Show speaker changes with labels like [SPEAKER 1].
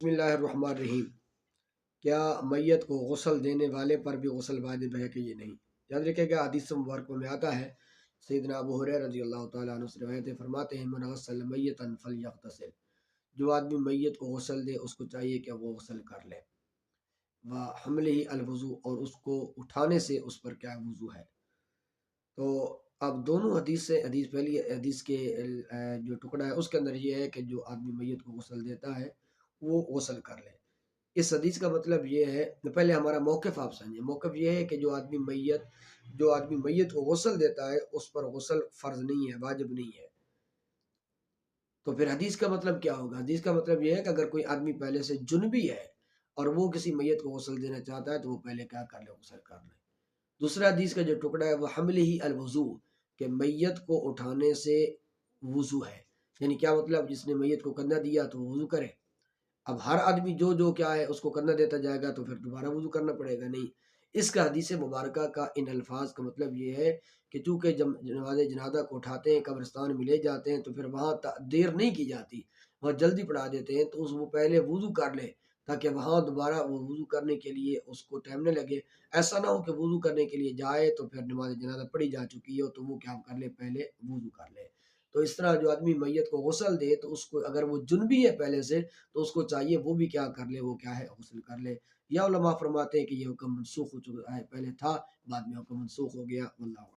[SPEAKER 1] بسم اللہ الرحمن الرحیم۔ کیا میت کو غسل دینے والے پر بھی غسل واجب ہے کہ یہ نہیں؟ یاد رکھے گا، حدیث مبارک میں آتا ہے، سیدنا ابو ہریرہ رضی اللہ تعالیٰ عنہ سے روایت ہے، فرماتے ہیں من غسل میتا فلیغتسل، جو آدمی میت کو غسل دے اس کو چاہیے کہ وہ غسل کر لے، وحملہ الوضو، اور اس کو اٹھانے سے اس پر کیا وضو ہے۔ تو اب دونوں حدیث سے، پہلی حدیث کے جو ٹکڑا ہے اس کے اندر یہ ہے کہ جو آدمی میت کو غسل دیتا ہے وہ غسل کر لے۔ اس حدیث کا مطلب یہ ہے، پہلے ہمارا موقف آپ سمجھیں، موقف یہ ہے کہ جو آدمی میت کو غسل دیتا ہے اس پر غسل فرض نہیں ہے، واجب نہیں ہے۔ تو پھر حدیث کا مطلب کیا ہوگا؟ حدیث کا مطلب یہ ہے کہ اگر کوئی آدمی پہلے سے جنبی ہے اور وہ کسی میت کو غسل دینا چاہتا ہے تو وہ پہلے کیا کر لے؟ غسل کر لے۔ دوسرا حدیث کا جو ٹکڑا ہے وہ حمل ہی الوضو، کہ میت کو اٹھانے سے وضو ہے، یعنی کیا مطلب؟ جس نے میت کو کندھا دیا تو وہ وضو کرے۔ اب ہر آدمی جو کیا ہے اس کو کندھا دیتا جائے گا تو پھر دوبارہ وضو کرنا پڑے گا؟ نہیں۔ اس کا حدیث مبارکہ کا ان الفاظ کا مطلب یہ ہے کہ چونکہ جب نماز جنازہ کو اٹھاتے ہیں، قبرستان میں لے جاتے ہیں، تو پھر وہاں دیر نہیں کی جاتی، وہاں جلدی پڑھا دیتے ہیں، تو وہ پہلے وضو کر لے تاکہ وہاں دوبارہ وہ وضو کرنے کے لیے اس کو ٹائم نہ لگے۔ ایسا نہ ہو کہ وضو کرنے کے لیے جائے تو پھر نماز جنازہ پڑھی جا چکی ہو تو وہ کیا کر لے؟ پہلے وضو کر لے۔ تو اس طرح جو آدمی میت کو غسل دے تو اس کو، اگر وہ جنبی ہے پہلے سے، تو اس کو چاہیے وہ بھی کیا کر لے؟ وہ کیا ہے؟ غسل کر لے۔ یا علماء فرماتے ہیں کہ یہ حکم منسوخ ہو چکا ہے، پہلے تھا بعد میں حکم منسوخ ہو گیا۔ واللہ